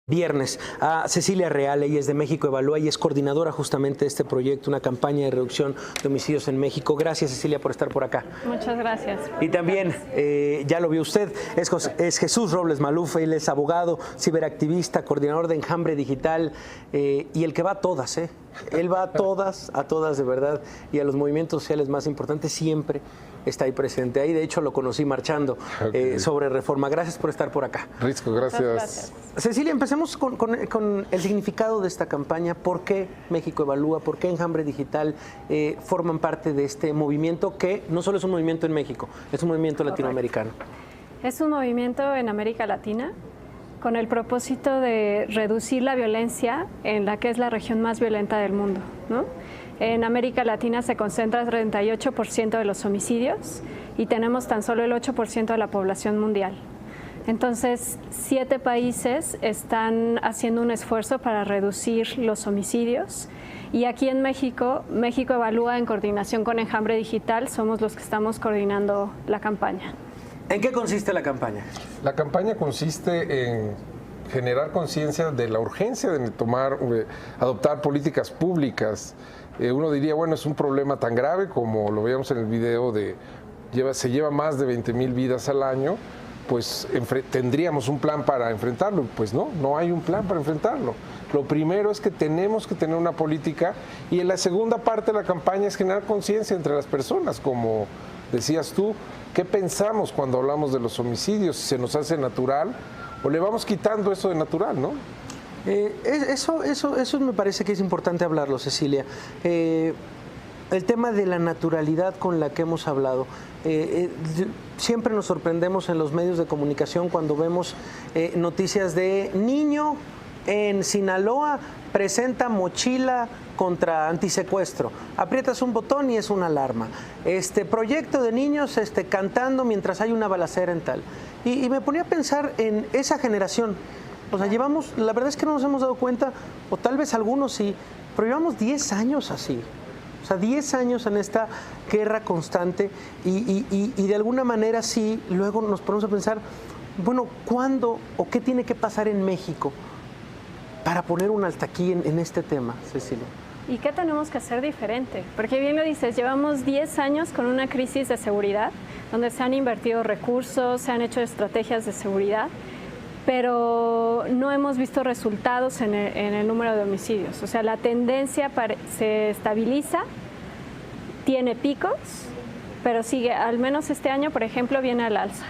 Viernes a Cecilia Real, ella es de México Evalúa y es coordinadora justamente de este proyecto, una campaña de reducción de homicidios en México. Gracias, Cecilia, por estar por acá. Muchas gracias. Y también, ya lo vio usted, es Jesús Robles Maluf, él es abogado, ciberactivista, coordinador de Enjambre Digital y el que va a todas, Él va a todas de verdad, y a los movimientos sociales más importantes siempre está ahí presente. Ahí, de hecho, lo conocí marchando sobre reforma. Gracias por estar por acá. Risco, gracias. Cecilia, empecemos con el significado de esta campaña. ¿Por qué México Evalúa? ¿Por qué Enjambre Digital forman parte de este movimiento que no solo es un movimiento en México, es un movimiento latinoamericano? Es un movimiento en América Latina con el propósito de reducir la violencia en la que es la región más violenta del mundo, ¿no? En América Latina se concentra el 38% de los homicidios y tenemos tan solo el 8% de la población mundial. Entonces, 7 países están haciendo un esfuerzo para reducir los homicidios. Y aquí en México, México Evalúa en coordinación con Enjambre Digital, somos los que estamos coordinando la campaña. ¿En qué consiste la campaña? La campaña consiste en generar conciencia de la urgencia de adoptar políticas públicas. Uno diría, bueno, es un problema tan grave como lo veíamos en el video se lleva más de 20,000 vidas al año, pues tendríamos un plan para enfrentarlo. Pues no hay un plan para enfrentarlo. Lo primero es que tenemos que tener una política, y en la segunda parte de la campaña es generar conciencia entre las personas, como decías tú. ¿Qué pensamos cuando hablamos de los homicidios? Si se nos hace natural o le vamos quitando eso de natural, ¿no? Eso me parece que es importante hablarlo, Cecilia. El tema de la naturalidad con la que hemos hablado. Siempre nos sorprendemos en los medios de comunicación cuando vemos noticias de niño en Sinaloa presenta mochila contra antisecuestro. Aprietas un botón y es una alarma. Proyecto de niños cantando mientras hay una balacera en tal. Y me ponía a pensar en esa generación. O sea, la verdad es que no nos hemos dado cuenta, o tal vez algunos sí, pero llevamos 10 años así. O sea, 10 años en esta guerra constante y de alguna manera sí, luego nos ponemos a pensar, bueno, ¿cuándo o qué tiene que pasar en México para poner un alto aquí en este tema, Cecilia? ¿Y qué tenemos que hacer diferente? Porque bien lo dices, llevamos 10 años con una crisis de seguridad, donde se han invertido recursos, se han hecho estrategias de seguridad, pero no hemos visto resultados en el número de homicidios. O sea, la tendencia se estabiliza, tiene picos, pero sigue, al menos este año, por ejemplo, viene al alza.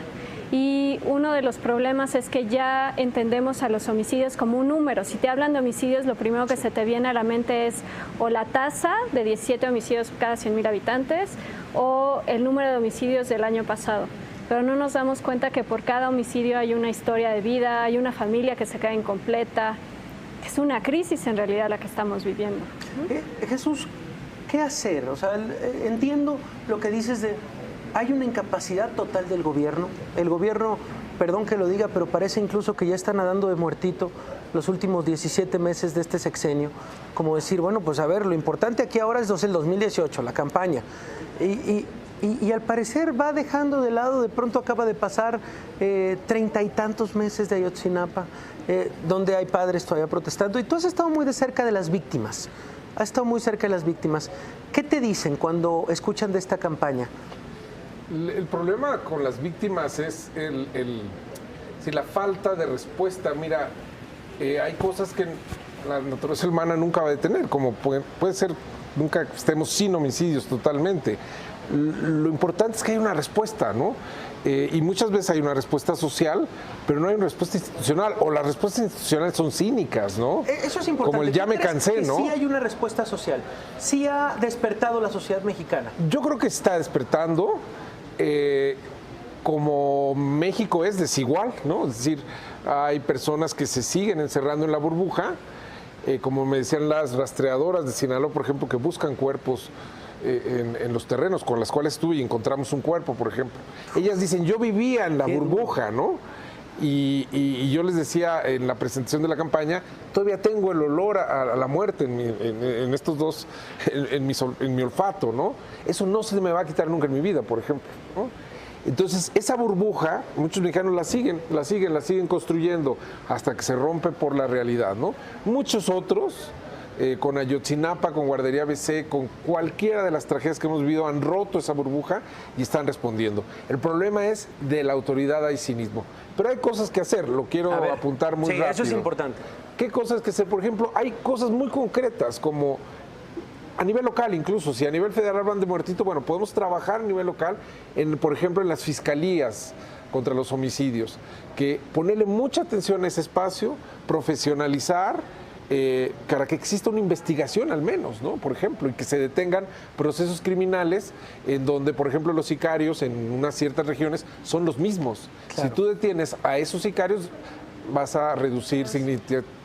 Y uno de los problemas es que ya entendemos a los homicidios como un número. Si te hablan de homicidios, lo primero que se te viene a la mente es o la tasa de 17 homicidios cada 100,000 habitantes o el número de homicidios del año pasado. Pero no nos damos cuenta que por cada homicidio hay una historia de vida, hay una familia que se queda incompleta. Es una crisis en realidad la que estamos viviendo. Jesús, ¿qué hacer? O sea, entiendo lo que dices de... Hay una incapacidad total del gobierno. El gobierno, perdón que lo diga, pero parece incluso que ya está nadando de muertito los últimos 17 meses de este sexenio. Como decir, bueno, pues a ver, lo importante aquí ahora es el 2018, la campaña. Y al parecer va dejando de lado, de pronto acaba de pasar 30 y tantos meses de Ayotzinapa, donde hay padres todavía protestando. Y tú has estado muy de cerca de las víctimas. Has estado muy cerca de las víctimas. ¿Qué te dicen cuando escuchan de esta campaña? El problema con las víctimas es la falta de respuesta. Mira, hay cosas que la naturaleza humana nunca va a detener, como puede ser, nunca estemos sin homicidios totalmente. Lo importante es que hay una respuesta, ¿no? Y muchas veces hay una respuesta social, pero no hay una respuesta institucional, o las respuestas institucionales son cínicas, ¿no? Eso es importante. Como el ya me cansé, ¿no? Sí hay una respuesta social, sí ha despertado la sociedad mexicana. Yo creo que está despertando. Como México es desigual, ¿no? Es decir, hay personas que se siguen encerrando en la burbuja, como me decían las rastreadoras de Sinaloa, por ejemplo, que buscan cuerpos en los terrenos con las cuales estuve y encontramos un cuerpo, por ejemplo. Ellas dicen, yo vivía en la burbuja, ¿no? Y yo les decía en la presentación de la campaña, todavía tengo el olor a la muerte en estos dos, en mi olfato, ¿no? Eso no se me va a quitar nunca en mi vida, por ejemplo, ¿no? Entonces, esa burbuja, muchos mexicanos la siguen construyendo hasta que se rompe por la realidad, ¿no? Muchos otros, con Ayotzinapa, con Guardería ABC, con cualquiera de las tragedias que hemos vivido, han roto esa burbuja y están respondiendo. El problema es de la autoridad, hay cinismo. Pero hay cosas que hacer, lo quiero apuntar muy rápido. Sí, eso es importante. ¿Qué cosas que hacer? Por ejemplo, hay cosas muy concretas como a nivel local incluso, si a nivel federal hablan de muertito, bueno, podemos trabajar a nivel local, por ejemplo, en las fiscalías contra los homicidios, que ponerle mucha atención a ese espacio, profesionalizar, para que exista una investigación al menos, ¿no? Por ejemplo, y que se detengan procesos criminales en donde, por ejemplo, los sicarios en unas ciertas regiones son los mismos. Claro. Si tú detienes a esos sicarios, vas a reducir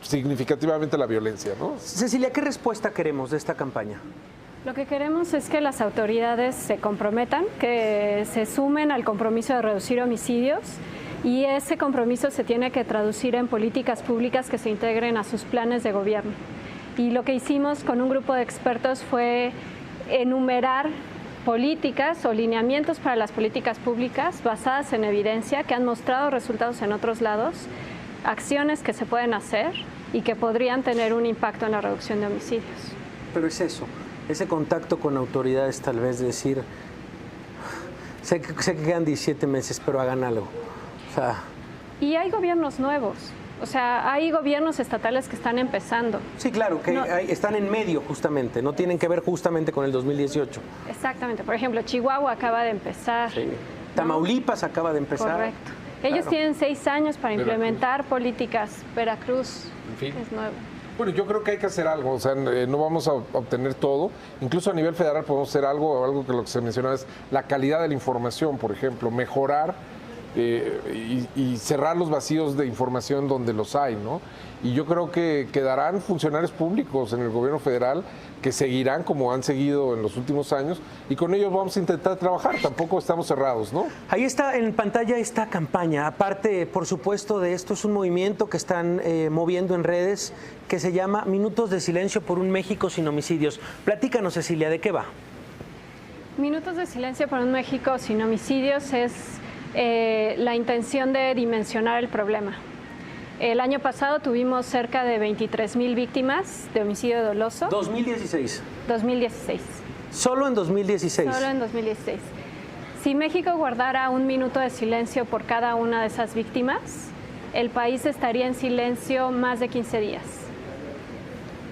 significativamente la violencia, ¿no? Cecilia, ¿qué respuesta queremos de esta campaña? Lo que queremos es que las autoridades se comprometan, que se sumen al compromiso de reducir homicidios, y ese compromiso se tiene que traducir en políticas públicas que se integren a sus planes de gobierno. Y lo que hicimos con un grupo de expertos fue enumerar políticas o lineamientos para las políticas públicas basadas en evidencia que han mostrado resultados en otros lados, acciones que se pueden hacer y que podrían tener un impacto en la reducción de homicidios. Pero es eso, ese contacto con autoridades, tal vez decir, sé que quedan 17 meses, pero hagan algo. O sea, y hay gobiernos nuevos, o sea, hay gobiernos estatales que están empezando. Sí, claro, que están en medio justamente, no tienen que ver justamente con el 2018. Exactamente, por ejemplo, Chihuahua acaba de empezar. Sí. Tamaulipas acaba de empezar. Correcto. Ellos tienen 6 años para implementar políticas. Veracruz, en fin, es nuevo. Bueno, yo creo que hay que hacer algo, o sea, no vamos a obtener todo. Incluso a nivel federal podemos hacer algo que lo que se mencionaba es la calidad de la información, por ejemplo, mejorar y cerrar los vacíos de información donde los hay, ¿no? Y yo creo que quedarán funcionarios públicos en el gobierno federal que seguirán como han seguido en los últimos años y con ellos vamos a intentar trabajar, tampoco estamos cerrados, ¿no? Ahí está en pantalla esta campaña, aparte por supuesto de esto es un movimiento que están moviendo en redes que se llama Minutos de Silencio por un México sin homicidios. Platícanos, Cecilia, ¿de qué va? Minutos de Silencio por un México sin homicidios es la intención de dimensionar el problema. El año pasado tuvimos cerca de 23,000 víctimas de homicidio doloso. 2016. 2016. Solo en 2016. Solo en 2016. Si México guardara un minuto de silencio por cada una de esas víctimas, el país estaría en silencio más de 15 días.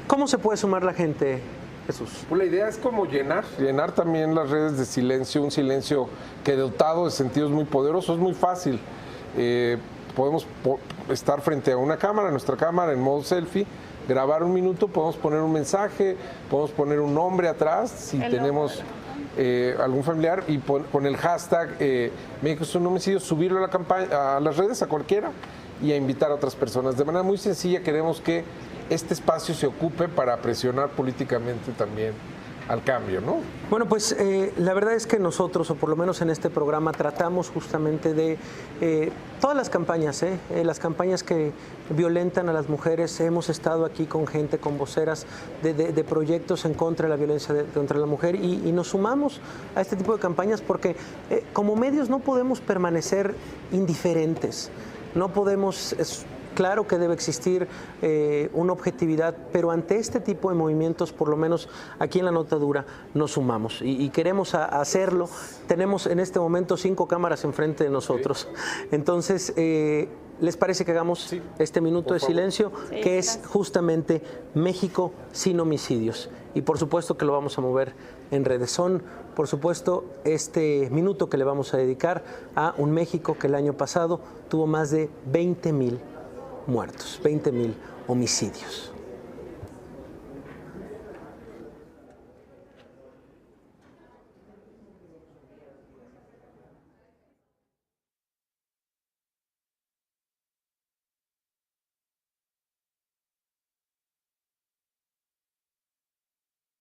¿Cómo se puede sumar la gente, Jesús? Pues la idea es como llenar también las redes de silencio, un silencio que dotado de sentidos muy poderosos, es muy fácil. Podemos estar frente a una cámara, nuestra cámara en modo selfie, grabar un minuto, podemos poner un mensaje, podemos poner un nombre atrás si tenemos algún familiar y con el hashtag México es un homicidio, subirlo a la campaña, a las redes, a cualquiera y a invitar a otras personas. De manera muy sencilla queremos que este espacio se ocupe para presionar políticamente también al cambio, ¿no? Bueno, pues la verdad es que nosotros, o por lo menos en este programa, tratamos justamente de todas las campañas que violentan a las mujeres. Hemos estado aquí con gente, con voceras de proyectos en contra de la violencia contra la mujer y nos sumamos a este tipo de campañas porque como medios no podemos permanecer indiferentes, no podemos... Claro que debe existir una objetividad, pero ante este tipo de movimientos, por lo menos aquí en La Nota Dura, nos sumamos y queremos hacerlo. Tenemos en este momento 5 cámaras enfrente de nosotros. Entonces, ¿les parece que hagamos este minuto de silencio? Sí, que es justamente México sin homicidios. Y por supuesto que lo vamos a mover en redes. Son, por supuesto, este minuto que le vamos a dedicar a un México que el año pasado tuvo más de 20,000 muertos, 20,000 homicidios.